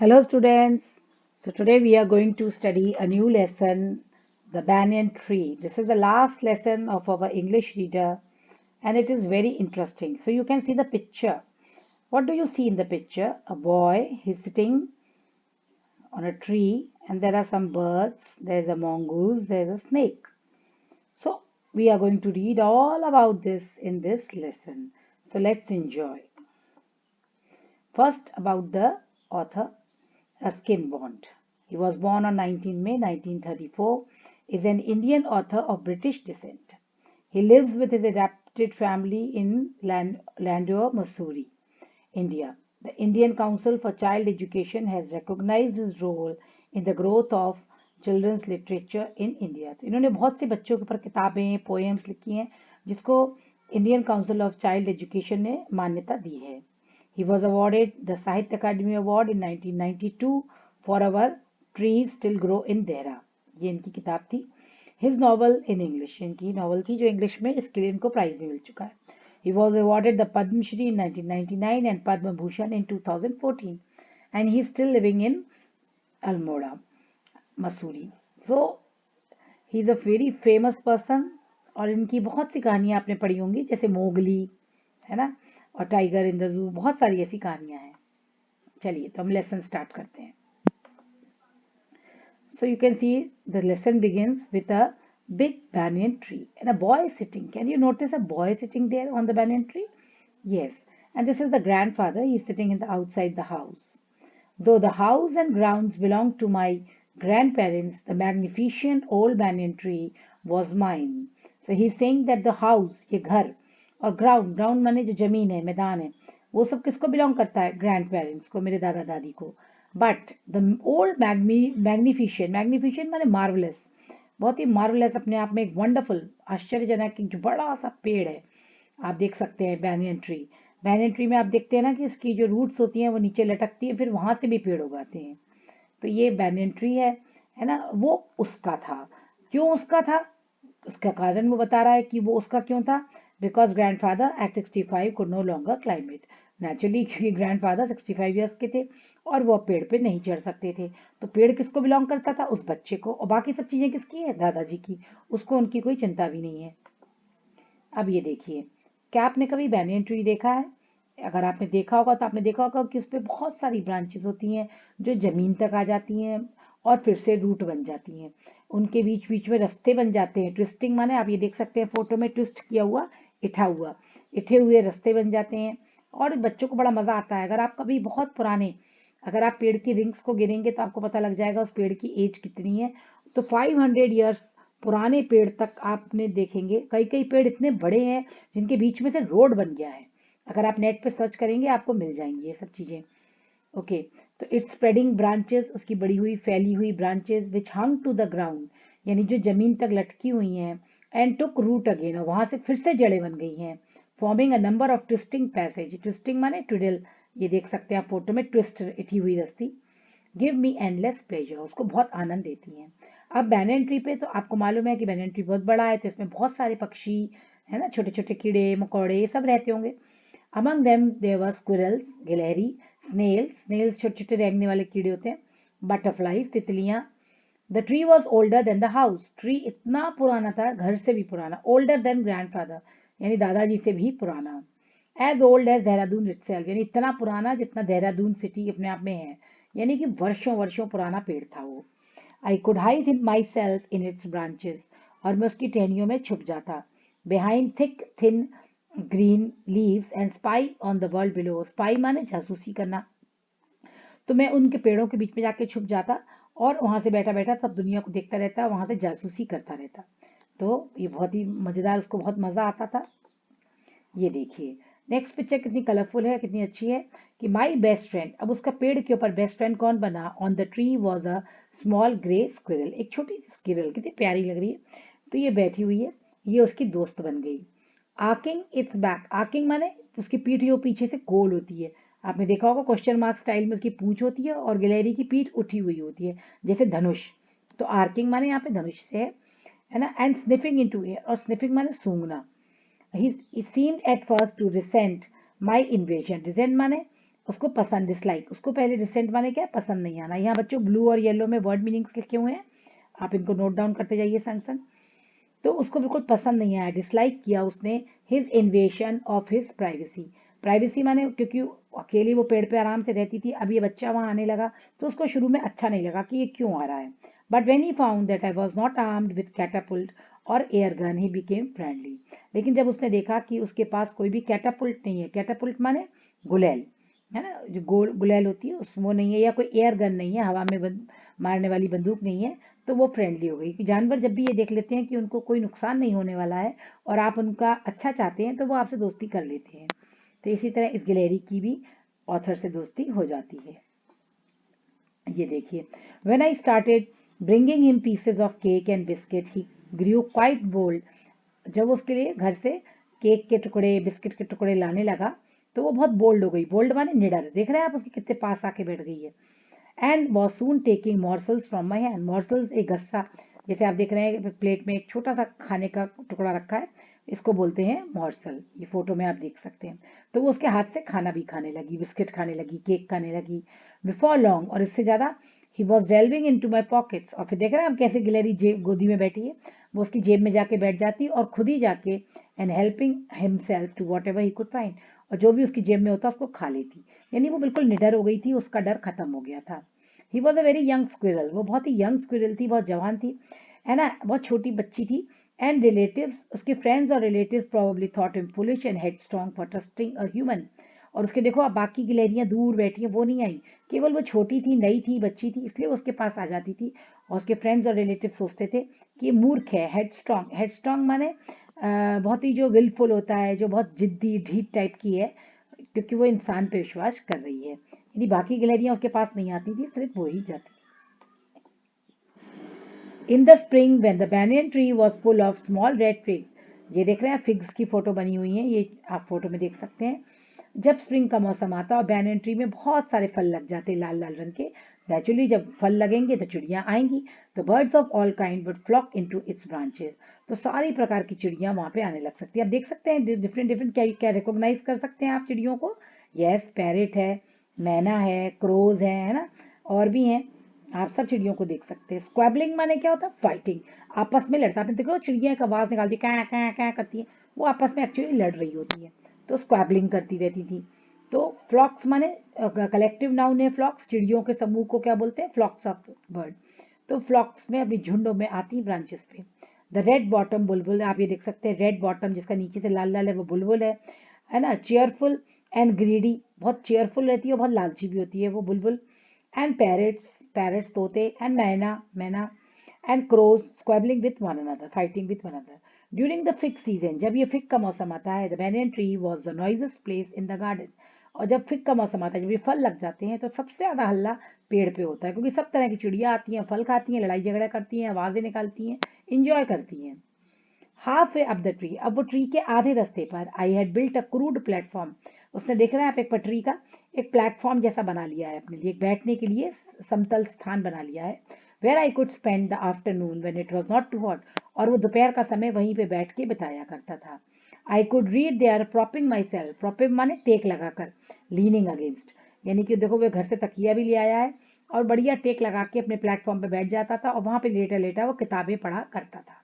Hello students. So today we are going to study a new lesson, the banyan tree. This is the last lesson of our English reader and it is very interesting. So you can see the picture. What do you see in the picture? A boy, he's sitting on a tree and there are some birds, there's a mongoose, there's a snake. So we are going to read all about this in this lesson. So let's enjoy. First about the author. Ruskin Bond. He was born on 19 May 1934, is an Indian author of British descent. He lives with his adopted family in Landour, Missouri, India. The Indian Council for Child Education has recognized his role in the growth of children's literature in India. तो इन्होंने बहुत से बच्चों के ऊपर किताबें poems लिखी हैं जिसको Indian council of child education ने मान्यता दी है. He was awarded the Sahitya Akademi Award in 1992 for Our Trees Still Grow in Dehra. ये इनकी किताब थी. His novel in English, इनकी नॉवल थी जो इंग्लिश में इसके लिए इनको प्राइज भी मिल चुका है. He was awarded the Padma Shri in 1999 and Padma Bhushan in 2014 and he is still living in Almora, Missouri. So he is a very famous person और इनकी बहुत सी कहानियां आपने पढ़ी होंगी जैसे मोगली है ना और टाइगर इन द जू बहुत सारी ऐसी कहानियां हैं. चलिए तो हम लेसन स्टार्ट करते हैं. So you can see the lesson begins with a big banyan tree and a boy sitting. Can you notice a boy sitting there on the banyan tree? Yes, and this is the grandfather. He is sitting in the outside the house. Though the house and grounds belonged to my grandparents, the magnificent old banyan tree was mine. So he is saying that the house, ये घर और ground माने जो जमीन है मैदान है वो सब किसको बिलोंग करता है? ग्रैंड पेरेंट्स को, मेरे दादा दादी को. बट द ओल्ड मैग्निफिशियंट माने मार्वलस, बहुत ही मार्वलस अपने आप में एक वंडरफुल आश्चर्यजनक जो बड़ा सा पेड़ है आप देख सकते हैं बैनियन ट्री. बैनियन ट्री में आप देखते हैं ना कि इसकी जो रूट्स होती हैं वो नीचे लटकती हैं फिर वहां से भी पेड़ उगाते हैं. तो ये बैनियन ट्री है ना. वो उसका था. क्यों उसका था? उसका कारण वो बता रहा है कि वो उसका क्यों था. Because grandfather at 65 could no longer climb it. Naturally क्योंकि ग्रैंडफादर 65 ईयर्स के थे और वो पेड़ पे नहीं चढ़ सकते थे. तो पेड़ किसको बिलोंग करता था? उस बच्चे को. और बाकी सब चीजें किसकी है? दादाजी की. उसको उनकी कोई चिंता भी नहीं है. अब ये देखिए, क्या आपने कभी बैनियन ट्री देखा है? अगर आपने देखा होगा तो आपने देखा होगा कि उस पर बहुत सारी ब्रांचेस होती हैं जो जमीन तक आ जाती हैं और फिर से रूट बन जाती हैं. उनके बीच बीच में रास्ते बन जाते हैं. ट्विस्टिंग माने आप ये देख सकते हैं फोटो में ट्विस्ट किया हुआ इठे हुए रास्ते बन जाते हैं और बच्चों को बड़ा मजा आता है. अगर आप कभी बहुत पुराने अगर आप पेड़ की रिंग्स को गिरेंगे तो आपको पता लग जाएगा उस पेड़ की एज कितनी है. तो 500 ईयर्स पुराने पेड़ तक आपने देखेंगे. कई कई पेड़ इतने बड़े हैं जिनके बीच में से रोड बन गया है. अगर आप नेट पे सर्च करेंगे आपको मिल जाएंगी ये सब चीजें. ओके, तो इट्स स्प्रेडिंग ब्रांचेस, उसकी बड़ी हुई फैली हुई branches which hung to the ground, यानी जो जमीन तक लटकी हुई हैं. एंड टुक रूट अगेन, और वहां से फिर से जड़ें बन गई हैं. Forming a number of twisting passage. Twisting माने ट्विडल, ये देख सकते हैं आप फोटो में ट्विस्ट इठी हुई रस्सी. गिव मी एंडलेस प्लेजर, उसको बहुत आनंद देती हैं. अब बैनियन ट्री पे तो आपको मालूम है कि बैनियन ट्री बहुत बड़ा है तो इसमें बहुत सारे पक्षी है ना, छोटे छोटे कीड़े मकोड़े ये सब रहते होंगे. Among them there were squirrels, गिलहरी, स्नेल्स छोटे छोटे रेंगने वाले कीड़े होते हैं, बटरफ्लाईज तितलियां. The tree was older than the house, tree इतना पुराना था, घर से भी पुराना. ओल्डर देन ग्रैंडफादर, यानी दादाजी से भी पुराना. As old as Dehradun itself, यानी इतना पुराना जितना देहरादून सिटी अपने आप में है. यानी कि वर्षों वर्षों पुराना पेड़ था वो. I could hide my self in its branches, और मैं उसकी टहनियों में छुप जाता. Behind thick thin green leaves and spy on the world below. Spy माने जासूसी करना. तो मैं उनके पेड़ों के बीच में जाके छुप जाता और वहां से बैठा बैठा सब दुनिया को देखता रहता, वहां से जासूसी करता रहता. तो ये बहुत ही मजेदार, उसको बहुत मजा आता था. ये देखिए नेक्स्ट पिक्चर कितनी कलरफुल है, कितनी अच्छी है कि माई बेस्ट फ्रेंड. अब उसका पेड़ के ऊपर बेस्ट फ्रेंड कौन बना? On the tree was a small grey squirrel, एक छोटी सी स्क्विरल, कितनी प्यारी लग रही है. तो ये बैठी हुई है, ये उसकी दोस्त बन गई. आर्किंग इट्स बैक, आर्किंग माने उसकी पीठ जो पीछे से गोल होती है. आपने देखा होगा क्वेश्चन मार्क स्टाइल में उसकी पूंछ होती है और गिलहरी की पीठ उठी हुई होती है जैसे धनुष. तो आर्किंग माने यहाँ पे धनुष से है ना. एंड स्निफिंग इनटू एयर, और स्निफिंग माने सूंघना. He seemed at first to resent my invasion. Resent माने उसको पसंद, डिसलाइक, उसको पहले डिसेंट माने क्या, पसंद नहीं आना। यहाँ बच्चों ब्लू और येलो में वर्ड मीनिंग्स लिखे हुए हैं, आप इनको नोट डाउन करते जाइए संग संग। तो उसको बिल्कुल पसंद नहीं आया, डिसलाइक किया उसने his इन्वेशन of his privacy. Privacy माने क्योंकि अकेली वो पेड़ पे आराम से रहती थी, अब ये बच्चा वहां आने लगा तो उसको शुरू में अच्छा नहीं लगा कि ये क्यों आ रहा है। But when he found that I was not armed with catapult और air gun he became friendly. लेकिन जब उसने देखा कि उसके पास कोई भी कैटापुल्ट नहीं है, कैटापुल्ट माने गुलेल, है ना, जो गोल गुलेल होती है उस वो नहीं है, या कोई एयर गन नहीं है, हवा में मारने वाली बंदूक नहीं है, तो वो फ्रेंडली हो गई। कि जानवर जब भी ये देख लेते हैं कि उनको कोई नुकसान नहीं होने वाला है और आप उनका अच्छा चाहते हैं तो वो आपसे दोस्ती कर लेते हैं। तो इसी तरह इस गिलहरी की भी ऑथर से दोस्ती हो जाती है। ये देखिए, when I started bringing him pieces of cake and biscuit he grew quite bold. जब उसके लिए घर से केक के टुकड़े, बिस्किट के टुकड़े लाने लगा तो वो बहुत बोल्ड हो गई। बोल्ड माने निडर, देख रहे हैं आप उसके कितने पास आके बैठ गई है। And was soon taking morsels from my hand. Morsels एक गस्सा, जैसे आप देख रहे हैं प्लेट में एक छोटा सा खाने का टुकड़ा रखा है, इसको बोलते हैं मॉर्सल। ये फोटो में आप देख सकते हैं। तो वो उसके हाथ से खाना भी खाने लगी, बिस्किट खाने लगी, केक खाने लगी। बिफोर लॉन्ग, और इससे ज्यादा, he was delving into my pockets. और फिर देख रहे हैं आप कैसे गिलहरी जेब गोदी में बैठी है, वो उसकी जेब में जाके बैठ जाती और खुद ही जाके and helping himself to whatever he could find, और जो भी उसकी जेब में होता उसको खा लेती। यानी वो बिल्कुल निडर हो गई थी, उसका डर खत्म हो गया था। He was a very young squirrel, वो बहुत ही यंग स्क्विरल थी, बहुत जवान थी, है ना, बहुत छोटी बच्ची थी। एंड रिलेटिव्स, उसके फ्रेंड्स और relatives probably thought him foolish and headstrong for trusting a human. और उसके देखो आप बाकी गिलहरियां दूर बैठी हैं, वो नहीं आई, केवल वो छोटी थी, नई थी, बच्ची थी, इसलिए उसके पास आ जाती थी। और उसके फ्रेंड्स और रिलेटिव सोचते थे कि ये मूर्ख है, हेडस्ट्रॉन्ग। हेडस्ट्रॉन्ग माने बहुत ही जो विलफुल होता है, जो बहुत जिद्दी ढीठ टाइप की है, क्योंकि वो इंसान पे विश्वास कर रही है। यदि बाकी गिलहरियां उसके पास नहीं आती थी, सिर्फ वो ही जाती थी। In the spring when the banyan tree was full of small red figs, ये देख रहे हैं फिग्स की फोटो बनी हुई है, ये आप फोटो में देख सकते हैं। जब स्प्रिंग का मौसम आता और बैनियन ट्री में बहुत सारे फल लग जाते लाल लाल रंग के, नेचुरली जब फल लगेंगे तो चिड़ियां आएंगी, तो birds of all kind would flock into its branches. तो सारी प्रकार की चिड़ियां वहां पे आने लग सकती है। आप देख सकते हैं डिफरेंट डिफरेंट, क्या क्या रिकॉग्नाइज कर सकते हैं आप चिड़ियों को। यस, पैरेट है, मैना है, क्रोज है ना, और भी हैं। आप सब चिड़ियों को देख सकते हैं। स्क्वैबलिंग माने क्या होता है, फाइटिंग, आपस में लड़ता। आपने देखो चिड़िया एक आवाज निकालती है, क्या क्या क्या करती है, वो आपस में एक्चुअली लड़ रही होती है, तो स्क्वैबलिंग करती रहती थी। तो फ्लॉक्स माने कलेक्टिव नाउन है, फ्लॉक्स, चिड़ियों के समूह को क्या बोलते हैं, फ्लॉक्स ऑफ बर्ड। तो फ्लॉक्स में अपनी झुंडों में आती ब्रांचेस पे। द रेड बॉटम बुलबुल, आप ये देख सकते हैं, रेड बॉटम जिसका नीचे से लाल लाल है वो बुलबुल है ना। चेयरफुल एंड ग्रीडी, बहुत चेयरफुल रहती है, बहुत लालची भी होती है वो बुलबुल। एंड पैरेट्स, पैरेट्स तोते, and myna, myna, and crows squabbling with one another, fighting with one another. During the fig season, जब ये फिग का मौसम आता है, the banyan tree was the noisiest place in the garden. और जब फिग का मौसम आता है, जब ये फल लग जाते हैं, तो सबसे ज्यादा हल्ला पेड़ पे होता है, क्योंकि सब तरह की चिड़िया आती हैं, फल खाती हैं, लड़ाई झगड़ा करती हैं, आवाजें निकालती हैं, इंजॉय करती हैं। Half way up the tree, अब वो ट्री के आधे रास्ते पर, I had built a crude platform, उसने देख रहे हैं आप एक पटरी का एक प्लेटफॉर्म जैसा बना लिया है अपने लिए, बैठने के लिए समतल स्थान बना लिया है। Where I could spend the afternoon when it was not too hot, और वो दोपहर का समय वहीं पे बैठ के बिताया करता था। I could read there propping myself, propping माने टेक लगाकर, लीनिंग अगेंस्ट, यानी कि देखो वे घर से तकिया भी ले आया है और बढ़िया टेक लगा के अपने प्लेटफॉर्म पे बैठ जाता था और वहां पे लेटा लेटा वो किताबें पढ़ा करता था।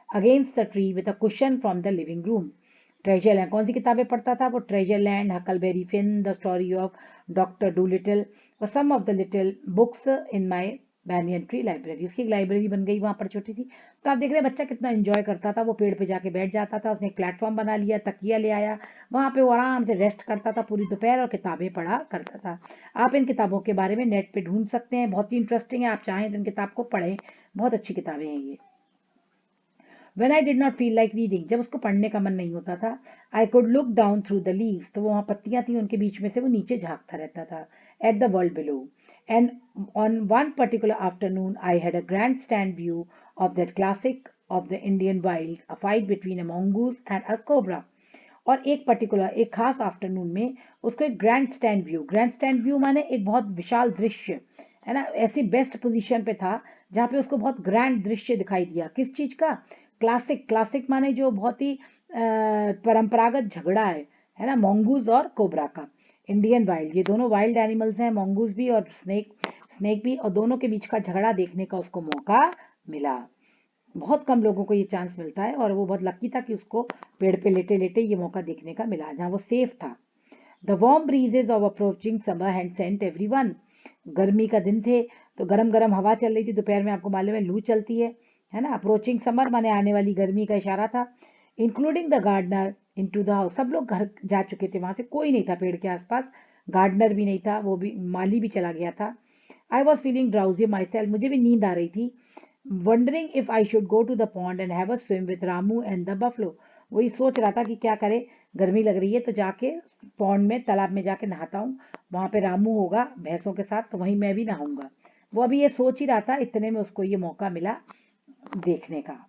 Against the tree with a cushion from the living room. Treasure Island, कौन सी किताबें पढ़ता था वो, Treasure Island, Huckleberry Finn, the story of Doctor Dolittle, some of the little books in my banyan tree library. उसकी एक library बन गई वहां पर छोटी सी। तो आप देख रहे हैं बच्चा कितना एंजॉय करता था, वो पेड़ पे जाके बैठ जाता था, उसने एक प्लेटफॉर्म बना लिया, तकिया ले आया, वहां पे वो आराम से रेस्ट करता था पूरी दोपहर और किताबें पढ़ा करता था। आप इन किताबों के बारे में नेट पे ढूंढ सकते हैं, बहुत ही इंटरेस्टिंग है, आप चाहें तो इन किताब को पढ़ें, बहुत अच्छी किताबें हैं ये। When I did not feel like reading, जब उसको पढ़ने का मन नहीं होता था, I could look down through the leaves, तो वो वहाँ पत्तियां थी उनके बीच में से वो नीचे झांकता रहता था, at the world below. And on one particular afternoon, I had a grandstand view of that classic of the Indian wilds, a fight between a mongoose and a cobra. और एक पर्टिकुलर, एक खास आफ्टरनून में उसको एक grand stand view, grand stand view माने एक बहुत विशाल दृश्य, है ना, ऐसी बेस्ट पोजीशन पे था जहाँ पे उसको बहुत ग्रैंड दृश्य दिखाई दिया। किस चीज का, क्लासिक, क्लासिक माने जो बहुत ही परंपरागत झगड़ा है ना, मोंगूज और कोबरा का। इंडियन वाइल्ड, ये दोनों वाइल्ड एनिमल्स हैं, मंगूस भी और स्नेक भी, और दोनों के बीच का झगड़ा देखने का उसको मौका मिला। बहुत कम लोगों को ये चांस मिलता है और वो बहुत लकी था कि उसको पेड़ पे लेटे लेटे ये मौका देखने का मिला जहाँ वो सेफ था। The warm breezes of approaching summer had sent everyone, गर्मी का दिन थे तो गरम गरम हवा चल रही थी, दोपहर में आपको मालूम है लू चलती है ना। अप्रोचिंग समर माने आने वाली गर्मी का इशारा था। Including the gardener into the house, सब लोग घर जा चुके थे, वहां से कोई नहीं था पेड़ के आसपास, गार्डनर भी नहीं था, वो भी माली भी चला गया था। I was feeling drowsy myself, मुझे भी नींद आ रही थी। Wondering if I should go to the pond and have a swim with Ramu and the buffalo, वही सोच रहा था कि क्या करे, गर्मी लग रही है तो जाके पॉन्ड में, तालाब में जाके नहाता हूँ, वहां पे रामू होगा भैंसों के साथ तो वहीं मैं भी नहाऊंगा। वो अभी ये सोच ही रहा था, इतने में उसको ये मौका मिला देखने का।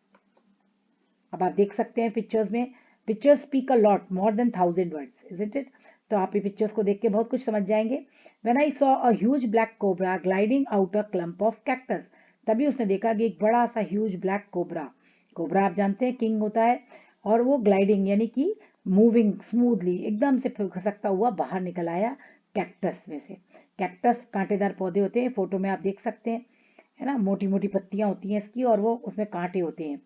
अब आप देख सकते हैं पिक्चर्स में, pictures speak a lot more than 1000 words, isn't it. तो आप ये पिक्चर्स को देख के बहुत कुछ समझ जाएंगे। When I saw a huge black cobra gliding out a clump of cactus, तभी उसने देखा कि एक बड़ा सा ह्यूज ब्लैक कोबरा, कोबरा आप जानते हैं किंग होता है, और वो ग्लाइडिंग यानी कि मूविंग स्मूथली एकदम से खसकता हुआ बाहर निकल आया कैक्टस में से। कैक्टस कांटेदार पौधे होते हैं, फोटो में आप देख सकते हैं, है ना, मोटी मोटी पत्तियां होती हैं इसकी और वो उसमें कांटे होते हैं।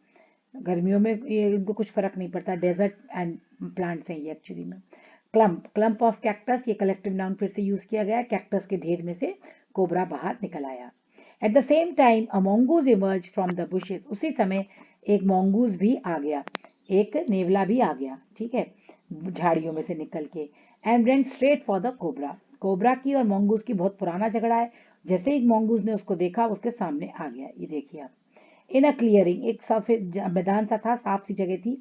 गर्मियों में ये इनको कुछ फर्क नहीं पड़ता, डेजर्ट एंड प्लांट्स हैं ये एक्चुअली में। क्लम्प, क्लम्प ऑफ कैक्टस, ये कलेक्टिव नाउन फिर से यूज किया गया है, कैक्टस के ढेर में से कोबरा बाहर निकल आया। Eight the same time a mongoose emerge from the bushes, उसी समय एक mongoose भी आ गया, एक नेवला भी आ गया, ठीक है, झाड़ियों में से निकल के, and ran straight for the cobra. Cobra की और mongoose की बहुत पुराना झगड़ा है, जैसे ही mongoose ने उसको देखा उसके सामने आ गया, ये देखिए आप। इन अ क्लियरिंग, एक सफेद मैदान सा था, साफ सी जगह थी,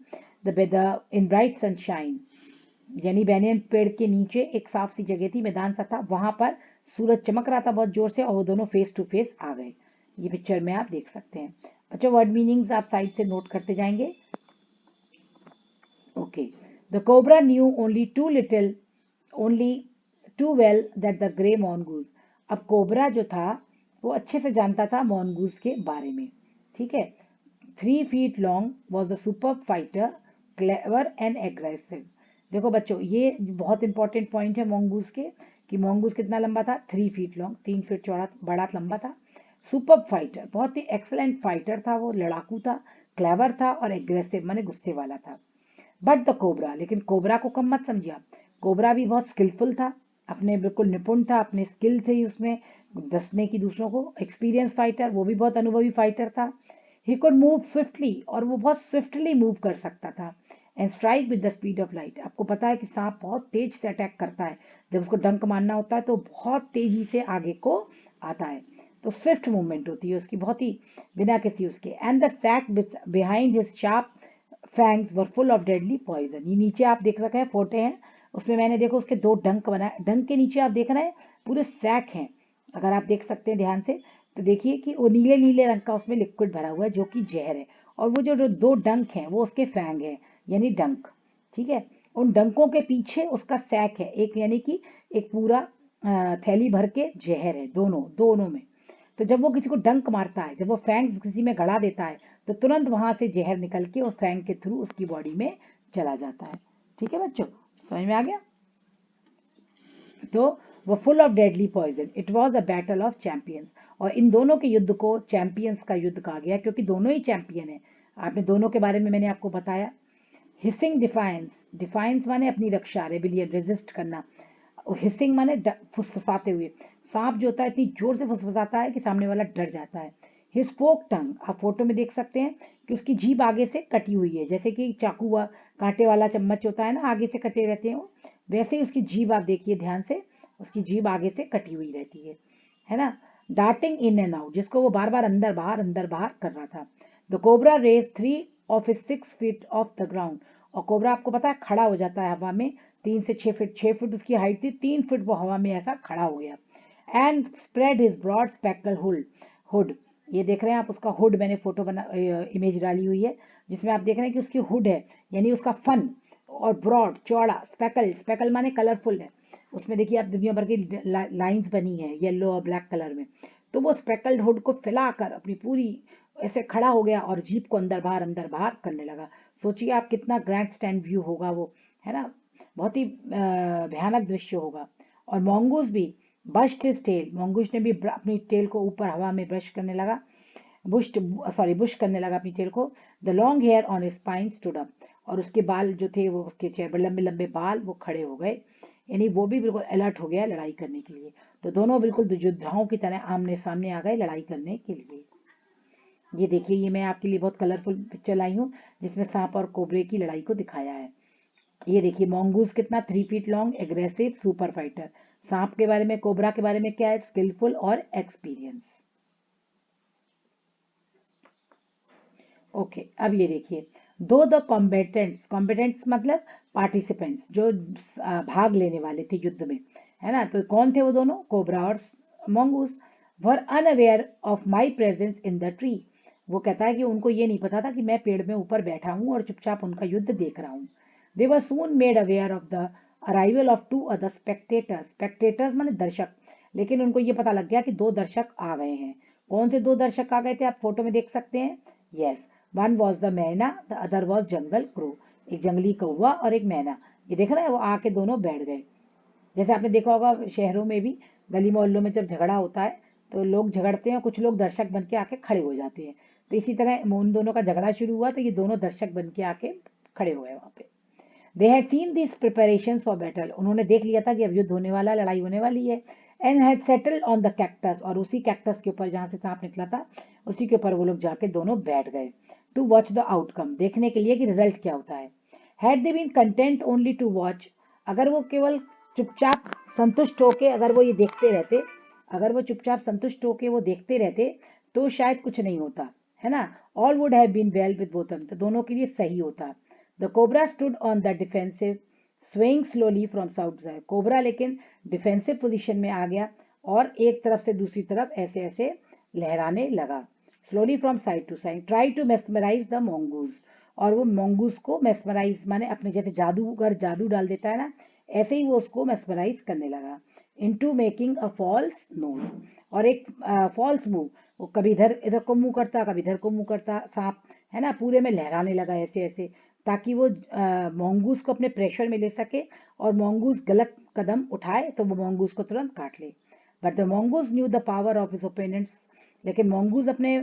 इन ब्राइट सनशाइन, यानी बैनियन पेड़ के नीचे एक साफ सी जगह थी, मैदान सा था, वहां पर सूरज चमक रहा था बहुत जोर से और वो दोनों फेस टू फेस आ गए। ये पिक्चर में आप देख सकते हैं बच्चों। वर्ड मीनिंग्स आप साइड से नोट करते जाएंगे। Okay, the cobra knew only too well that the grey mongoose, अब कोबरा जो था वो अच्छे से जानता था मॉनगूज के बारे में, ठीक है। 3 feet long was a super fighter, clever and aggressive. देखो बच्चों ये बहुत इंपॉर्टेंट पॉइंट है मॉन्गूज के, कि मॉन्गूज कितना लंबा था, 3 feet लॉन्ग, 3 feet चौड़ा, बड़ा लंबा था। सुपर फाइटर, बहुत ही एक्सलेंट फाइटर था वो, लड़ाकू था, क्लेवर था और एग्रेसिव माने गुस्से वाला था। बट द कोबरा, लेकिन कोबरा को कम मत समझिए आप, कोबरा भी बहुत स्किलफुल था, अपने बिल्कुल निपुण था, अपने स्किल थे उसमें डसने की दूसरों को, एक्सपीरियंस फाइटर, वो भी बहुत अनुभवी फाइटर था। ही कुड मूव स्विफ्टली, और वो बहुत स्विफ्टली मूव कर सकता था, and strike with the speed of light. आपको पता है कि सांप बहुत तेज से अटैक करता है, जब उसको डंक मारना होता है तो बहुत तेजी से आगे को आता है, तो स्विफ्ट मूवमेंट होती है उसकी, बहुत ही बिना किसी उसके। And the sack behind his sharp fangs were full of deadly poison, ये नीचे आप देख रखे हैं फोटे हैं, उसमें मैंने देखो उसके 2 डंक बनाए, डंक के नीचे आप देख रहे हैं पूरे सैक हैं, अगर आप देख सकते हैं ध्यान से तो देखिए कि वो नीले नीले रंग का उसमें लिक्विड भरा हुआ है जो कि जहर है, और वो जो 2 डंक हैं वो उसके फैंग है, यानी डंक, ठीक है। उन डंकों के पीछे उसका सैक है एक, यानी कि एक पूरा थैली भर के जहर है दोनों दोनों में। तो जब वो किसी को डंक मारता है, जब वो फैंग्स किसी में गड़ा देता है तो तुरंत वहां से जहर निकल के उस फैंग के थ्रू उसकी बॉडी में चला जाता है, ठीक है बच्चों, समझ में आ गया। तो वो full of deadly poison, it was a battle of champions, और इन दोनों के युद्ध को चैंपियंस का युद्ध कहा गया क्योंकि दोनों ही चैंपियन है, आपने दोनों के बारे में मैंने आपको बताया। हिसिंग डिफाइंस, डिफाइंस माने अपनी रक्षा, रेबिलियन रेजिस्ट करना, हिसिंग माने फुसफुसाते हुए, सांप जो होता है इतनी जोर से फुसफुसाता है कि सामने वाला डर जाता है। हिज फोक टंग, आप फोटो में देख सकते हैं कि उसकी जीभ आगे से कटी हुई है, जैसे कि चाकू व कांटे वाला चम्मच होता है ना, आगे से कटे रहते हैं वो, वैसे ही उसकी जीभ आप देखिए ध्यान से, उसकी जीभ आगे से कटी हुई रहती है ना। डार्टिंग इन एंड आउट, जिसको वो बार बार अंदर बाहर कर रहा था। The cobra raised 3 of his 6 feet off the ground, और कोबरा आपको पता है खड़ा हो जाता है हवा में, 3 से 6 फीट, 6 फीट उसकी हाइट थी, 3 फीट वो हवा में ऐसा खड़ा हो गया। And spread his broad speckled hood, ये देख रहे हैं आप उसका हुड, मैंने फोटो बना इमेज डाली हुई है जिसमें आप देख रहे हैं कि उसकी हुड है, यानी उसका फन, और ब्रॉड चौड़ा, स्पेकल, स्पेकल माने कलरफुल है, उसमें देखिए आप दुनिया भर की लाइंस बनी है येलो और ब्लैक कलर में, तो वो स्पेकल्ड हुड को फैलाकर अपनी पूरी ऐसे खड़ा हो गया और जीप को अंदर बाहर करने लगा। सोचिए आप कितना ग्रैंड स्टैंड व्यू होगा वो, है ना, बहुत ही भयानक दृश्य होगा। और mongoose भी brushed his tail, mongoose ने भी अपनी टेल को ऊपर हवा में ब्रश करने लगा, बुश करने लगा अपनी टेल को। The long hair on his spine stood up, और उसके बाल जो थे वो उसके चेहरे पर लंबे लंबे बाल वो खड़े हो गए, यानी वो भी बिल्कुल अलर्ट हो गया लड़ाई करने के लिए। तो दोनों बिल्कुल योद्धाओं की तरह आमने सामने आ गए लड़ाई करने के लिए। ये देखिए, ये मैं आपके लिए बहुत कलरफुल पिक्चर लाई हूँ जिसमें सांप और कोबरे की लड़ाई को दिखाया है। ये देखिए mongoose कितना 3 feet long, aggressive, super fighter. सांप के बारे में, कोबरा के बारे में क्या है? स्किलफुल और एक्सपीरियंस। ओके, अब ये देखिए, दो द कॉम्बेटेंट्स मतलब पार्टिसिपेंट्स, जो भाग लेने वाले थे युद्ध में, है ना। तो कौन थे वो दोनों? कोबरा और mongoose were unaware of my presence in the tree. वो कहता है कि उनको ये नहीं पता था कि मैं पेड़ में ऊपर बैठा हूँ और चुपचाप उनका युद्ध देख रहा हूँ। They were soon made aware of the arrival of 2 other spectators, spectators माने दर्शक, लेकिन उनको ये पता लग गया कि 2 दर्शक आ गए हैं। कौन से 2 दर्शक आ गए थे? आप फोटो में देख सकते हैं। यस, वन वॉज द मैना, the other was jungle crow. एक जंगली कौवा और एक मैना, ये देख रहे हैं, वो आके दोनों बैठ गए। जैसे आपने देखा होगा शहरों में भी, गली मोहल्लों में जब झगड़ा होता है तो लोग झगड़ते हैं, कुछ लोग दर्शक बन के आके खड़े हो जाते हैं। तो इसी तरह उन दोनों का झगड़ा शुरू हुआ, तो ये दोनों दर्शक बन के आके खड़े हो गए वहां पे। They had seen this preparation for battle, उन्होंने देख लिया था कि अब युद्ध होने वाला, लड़ाई होने वाली है। And had settled on the cactus, और उसी कैक्टस के ऊपर जहां से सांप निकला था उसी के ऊपर वो लोग जाके दोनों बैठ गए। टू वॉच द आउटकम, देखने के लिए कि रिजल्ट क्या होता है। Had they been content only to watch, अगर वो केवल चुपचाप संतुष्ट होके अगर वो ये देखते रहते, अगर वो चुपचाप संतुष्ट होके वो देखते रहते तो शायद कुछ नहीं होता, है ना। All would have been well with both, तो दोनों के लिए सही होता। The cobra stood on the defensive, swaying slowly from south side, cobra लेकिन डिफेंसिव पोजीशन में आ गया और एक तरफ से दूसरी तरफ ऐसे ऐसे लहराने लगा। Slowly from side to side, try to mesmerise the mongoose, और वो mongoose को मेस्मराइज माने अपने जैसे जादूगर जादू डाल देता है ना, ऐसे ही वो उसको मेस्मराइज करने लगा। Into making a false move, और एक फॉल्स मूव, वो कभी इधर इधर को मुंह करता, कभी इधर को मुंह करता सांप, है ना, पूरे में लहराने लगा ऐसे ऐसे, ताकि वो mongoose को अपने प्रेशर में ले सके और mongoose गलत कदम उठाए तो वो mongoose को तुरंत काट ले। But the mongoose new the power of his opponents, लेकिन mongoose अपने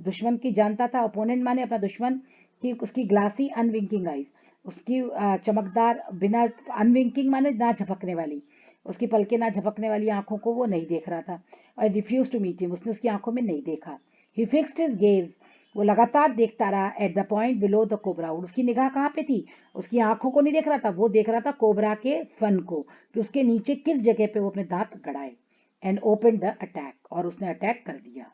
दुश्मन की जानता था, ओपोनेंट माने अपना दुश्मन, कि उसकी ग्लासी अनविंकिंग आईज, उसकी चमकदार बिना, अनविंकिंग माने ना झपकने वाली, उसकी पलके ना झपकने वाली आंखों को वो नहीं देख रहा था। और रिफ्यूज टू मीट हिम, उसने उसकी आंखों में नहीं देखा। ही फिक्स्ड हिज गेज, वो लगातार देखता रहा at the point below the cobra, उसकी निगाह कहाँ पे थी? उसकी आंखों को नहीं देख रहा था, वो देख रहा था कोबरा के फन को, कि उसके नीचे किस जगह पे वो अपने दांत गड़ाए। एंड ओपन द अटैक, और उसने अटैक कर दिया।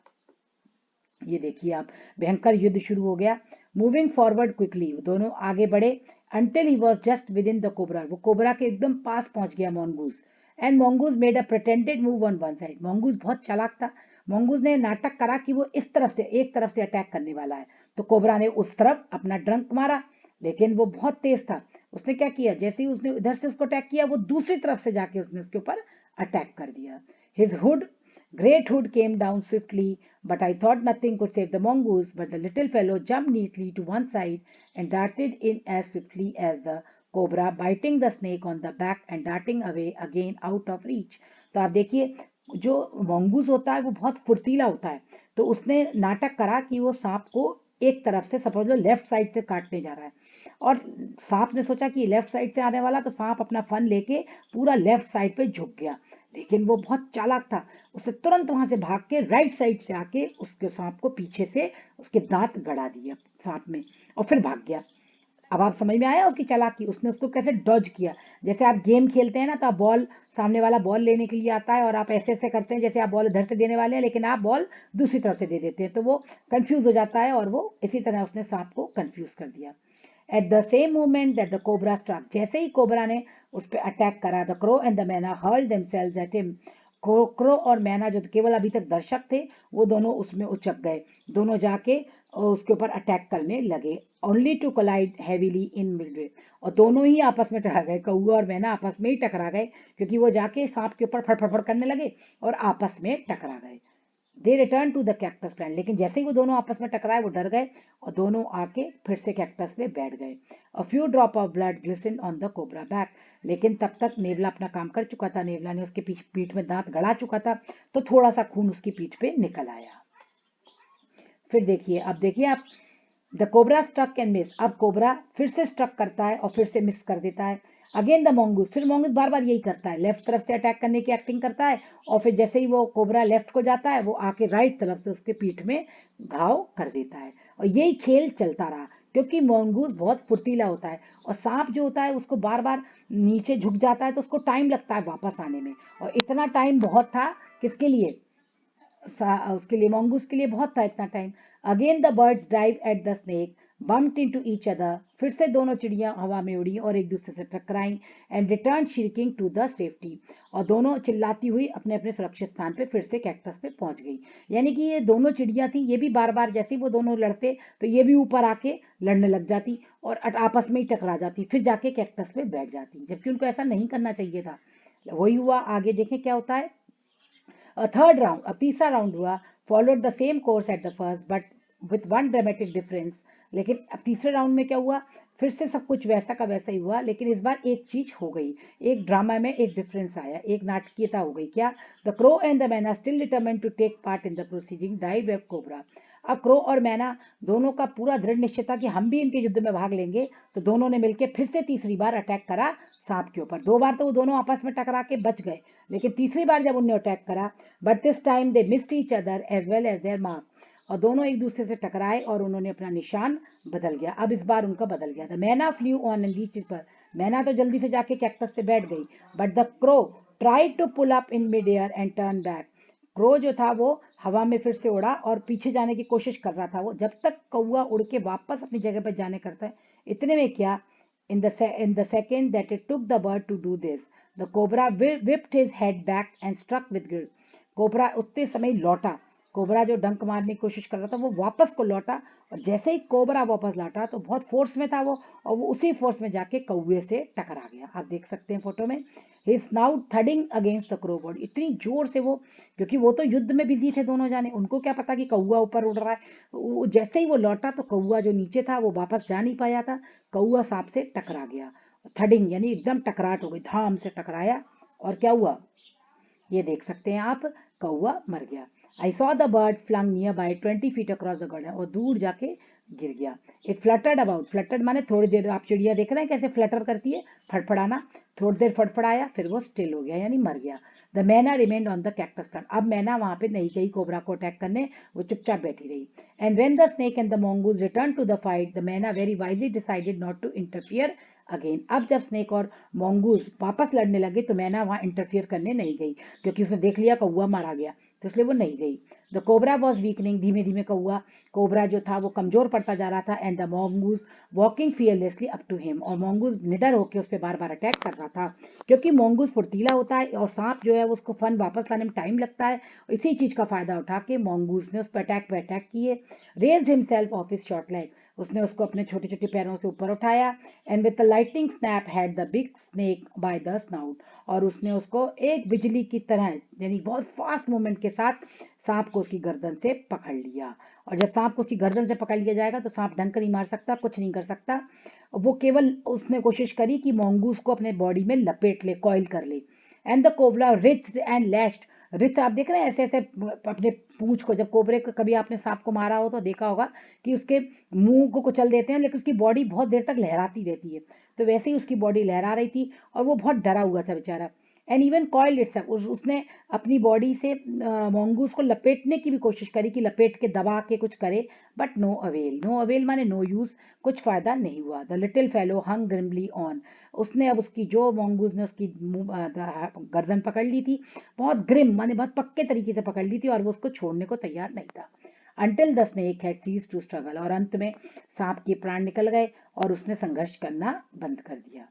ये देखिए आप, भयंकर युद्ध शुरू हो गया। मूविंग फॉरवर्ड क्विकली, दोनों आगे बढ़े। Until he was just with in the cobra, वो कोबरा के एकदम पास पहुंच गया mongoose। And mongoose made a pretended move on one side, mongoose बहुत चालाक था, mongoose ने नाटक करा कि वो इस तरफ से, एक तरफ से अटैक करने वाला है, तो कोबरा ने उस तरफ अपना ड्रंक मारा, लेकिन वो बहुत तेज था। उसने क्या किया, जैसे ही उसने इधर से उसको अटैक किया, वो दूसरी तरफ से जाके उसने उसके ऊपर अटैक कर दिया। His hood, great hood came down swiftly, but I thought nothing could save the mongoose. But the little fellow jumped neatly to one side and darted in as swiftly as the cobra, biting the snake on the back and darting away again out of reach. तो आप देखिए, जो mongoose होता है वो बहुत फुर्तीला होता है, तो उसने नाटक करा कि वो सांप को एक तरफ से, समझ लो लेफ्ट साइड से काटने जा रहा है, और सांप ने सोचा कि लेफ्ट साइड से आने वाला, तो सांप अपना फन लेके पूरा लेफ्ट साइड पे झुक गया। लेकिन वो बहुत चालाक था, उसने तुरंत वहां से भाग के राइट साइड से आके उसके सांप को पीछे से उसके दांत गड़ा दिया सांप में, और फिर भाग गया। अब आप समझ में आया उसकी चालाकी, उसने उसको कैसे डॉज किया। जैसे आप गेम खेलते हैं ना, तो आप बॉल, सामने वाला बॉल लेने के लिए आता है और आप ऐसे ऐसे करते हैं जैसे आप बॉल इधर से देने वाले हैं, लेकिन आप बॉल दूसरी तरफ से दे देते हैं, तो वो कंफ्यूज हो जाता है, और वो इसी तरह उसने सांप को कंफ्यूज कर दिया। At the same moment that the cobra struck, जैसे ही कोबरा ने उस पर अटैक करा, the crow and the myna hurled themselves at him, crow और मैना जो केवल अभी तक दर्शक थे, वो दोनों उसमें उचक गए, दोनों जाके उसके ऊपर अटैक करने लगे। Only to collide heavily in midway, और दोनों ही आपस में टकरा गए, कौआ और मैना आपस में ही टकरा गए, क्योंकि वो जाके सांप के ऊपर फड़फड़ करने लगे और आपस में टकरा गए। They return to the cactus plant, लेकिन जैसे ही वो दोनों आपस में टकराए वो डर गए और दोनों आके फिर से कैक्टस पे बैठ गए। A few drop of blood glisten on the cobra back, लेकिन तब तक नेवला अपना काम कर चुका था, नेवला ने उसके पीठ में दांत गड़ा चुका था, तो थोड़ा सा खून उसकी पीठ पे निकल आया। फिर देखिए, अब देखिए आप, the cobra struck and miss, अब कोबरा फिर से स्ट्रक करता है और फिर से मिस कर देता है। अगेन द मोंगूस, फिर मोंगूस बार बार यही करता है, लेफ्ट तरफ से अटैक करने की एक्टिंग करता है और फिर जैसे ही वो कोबरा लेफ्ट को जाता है वो आके राइट तरफ से उसके पीठ में घाव कर देता है। और यही खेल चलता रहा, क्योंकि मोंगूस बहुत फुर्तीला होता है और सांप जो होता है उसको बार बार नीचे झुक जाता है तो उसको टाइम लगता है वापस आने में, और इतना टाइम बहुत था किसके लिए, उसके लिए, mongoose के लिए बहुत था इतना time. Again the birds dive at the snake, bumped into each other, फिर से दोनों चिड़िया हवा में उड़ी और एक दूसरे से टकराई, and return shrieking to the safety, और दोनों चिल्लाती हुई अपने अपने सुरक्षित स्थान पे फिर से कैक्टस पे पहुंच गई। यानी कि ये दोनों चिड़िया थी, ये भी बार बार जैसे वो दोनों लड़ते तो ये भी ऊपर आके लड़ने लग जाती और आपस में ही टकरा जाती, फिर जाके कैक्टस पे बैठ जाती, जबकि उनको ऐसा नहीं करना चाहिए था। वही हुआ, आगे देखें क्या होता है। थर्ड राउंड, अब तीसरा राउंड हुआ, followed the same course at the first but with one dramatic difference, लेकिन अब तीसरे राउंड में क्या हुआ, फिर से सब कुछ वैसा का वैसा ही हुआ, लेकिन इस बार एक चीज हो गई, एक ड्रामा में एक डिफरेंस आया, एक नाटकीयता हो गई। क्या, the crow and the myna still determined to take part in the proceeding die web cobra, अब क्रो और मैना दोनों का पूरा दृढ़ निश्चय था कि हम भी इनके युद्ध में भाग लेंगे, तो दोनों ने मिलकर फिर से तीसरी बार अटैक करा सांप के ऊपर। दो बार तो वो दोनों आपस में टकरा के बच गए, लेकिन तीसरी बार जब उन्होंने अटैक करा, but this time they missed each other as well as their mark, और दोनों एक दूसरे से टकराए और उन्होंने अपना निशान बदल गया, अब इस बार उनका बदल गया था। मैना फ्लू ऑन एंड रीच पर, मैना तो जल्दी से जाके कैक्टस पे बैठ गई, but the crow tried to pull up in mid air and turn back, crow जो था वो हवा में फिर से उड़ा और पीछे जाने की कोशिश कर रहा था, वो जब तक कौवा उड़ के वापस अपनी जगह पर जाने करता है, इतने में क्या, in the second that it took the bird to do this, the cobra whipped his head back and struck with guilt. Cobra उतने समय लौटा, कोबरा जो डंक मारने की कोशिश कर रहा था वो वापस को लौटा, और जैसे ही कोबरा वापस लौटा तो बहुत फोर्स में था वो, और वो उसी फोर्स में जाके कौवे से टकरा गया। आप देख सकते हैं फोटो में, his snout thudding against the crow body, इतनी जोर से वो, क्योंकि वो तो युद्ध में बिजी थे दोनों जाने, उनको क्या पता कि कौवा ऊपर उड़ रहा है। जैसे ही वो लौटा तो कौवा जो नीचे था वो वापस जा नहीं पाया था, कौवा सांप से टकरा गया, थडिंग यानी एकदम टकराट हो गई, धाम से टकराया, और क्या हुआ ये देख सकते हैं आप, कौवा मर गया। I saw the bird flung nearby 20 feet across the garden, और दूर जाके गिर गया। इट फ्लटर्ड अबाउट, फ्लटर्ड माने थोड़ी देर, आप चिड़िया देख रहे हैं कैसे फ्लटर करती है, फड़फड़ाना, थोड़ी देर फड़फड़ाया फिर वो स्टिल हो गया यानी मर गया। द मैना remained on the cactus plant, अब मैना वहां पे नहीं गई कोबरा को अटैक करने, वो चुपचाप बैठी रही। And when the snake and the mongoose return to the fight, the myna very wisely decided not to interfere again, अब जब स्नेक और mongoose वापस लड़ने लगे तो मैना वहां इंटरफियर करने नहीं गई, क्योंकि उसने देख लिया कौवा मारा गया, तो इसलिए वो नहीं गई। द कोबरा वॉज वीकनिंग, धीमे धीमे कोबरा जो था वो कमजोर पड़ता जा रहा था, and the mongoose walking fearlessly up to him, और mongoose निडर होकर उस पर बार बार अटैक कर रहा था, क्योंकि mongoose फुर्तीला होता है और सांप जो है उसको फन वापस लाने में टाइम लगता है, इसी चीज का फायदा उठा के mongoose ने उस पर अटैक किए। Raised himself of his short leg, उसने उसको अपने छोटे छोटे पैरों से ऊपर उठाया, and with the lightning snap had the big snake by the snout, और उसने उसको एक बिजली की तरह यानी बहुत फास्ट मूवमेंट के साथ सांप को उसकी गर्दन से पकड़ लिया। और जब सांप को उसकी गर्दन से पकड़ लिया जाएगा तो सांप डंक नहीं मार सकता, कुछ नहीं कर सकता, वो केवल उसने कोशिश करी कि mongoose को अपने बॉडी में लपेट ले, कॉइल कर ले। And the cobra reached and lashed, reach आप देख रहे हैं ऐसे ऐसे अपने पूंछ को, जब कोबरे को कभी आपने सांप को मारा हो तो देखा होगा कि उसके मुंह को कुचल देते हैं, लेकिन उसकी बॉडी बहुत देर तक लहराती रहती है, तो वैसे ही उसकी बॉडी लहरा रही थी और वो बहुत डरा हुआ था बेचारा। एंड इवन कॉइल्ड इटसेल्फ, उसने अपनी बॉडी से mongoose को लपेटने की भी कोशिश करी कि लपेट के दबा के कुछ करे, but no avail, no avail माने नो यूज, कुछ फायदा नहीं हुआ। The little fellow hung grimly on, उसने अब उसकी जो mongoose ने उसकी गर्दन पकड़ ली थी, बहुत ग्रिम माने बहुत पक्के तरीके से पकड़ ली थी, और वो उसको छोड़ने को तैयार नहीं था। Until the snake had cease to struggle, और अंत में सांप के प्राण निकल गए और उसने संघर्ष करना बंद कर दिया।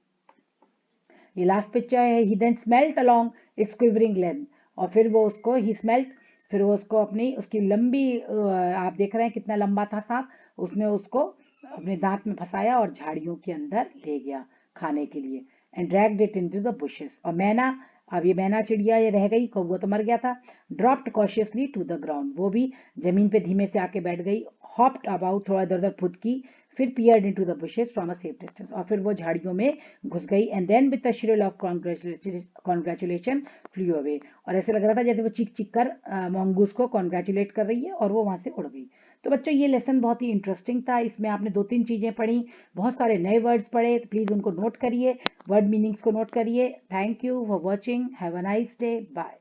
ये लास्ट पिक्चर है, he then smelt along its quivering length, और फिर वो उसको ही स्मेल्ट, फिर वो उसको अपनी उसकी लंबी आप देख रहे हैं कितना लंबा था सांप, उसने उसको अपने दांत में फंसाया और झाड़ियों के अंदर ले गया खाने के लिए, and dragged it into the bushes. और मैना अब ये मैना चिड़िया ये रह गई, कौवा तो मर गया था। Dropped cautiously to the ground, वो भी जमीन पे धीमे से आके बैठ गई। हॉप्ड अबाउट, थोड़ा इधर उधर फुदकी, फिर peered into the bushes from a safe distance, और फिर वो झाड़ियों में घुस गई। And then with the shrill of congratulation flew away, और ऐसे लग रहा था जैसे वो चीख चीख कर मंगूस को कॉन्ग्रेचुलेट कर रही है, और वो वहां से उड़ गई। तो बच्चों ये लेसन बहुत ही इंटरेस्टिंग था, इसमें आपने 2-3 चीजें पढ़ी, बहुत सारे नए वर्ड्स पढ़े, तो प्लीज उनको नोट करिए, वर्ड मीनिंग्स को नोट करिए। Thank you for watching, have a nice day, bye.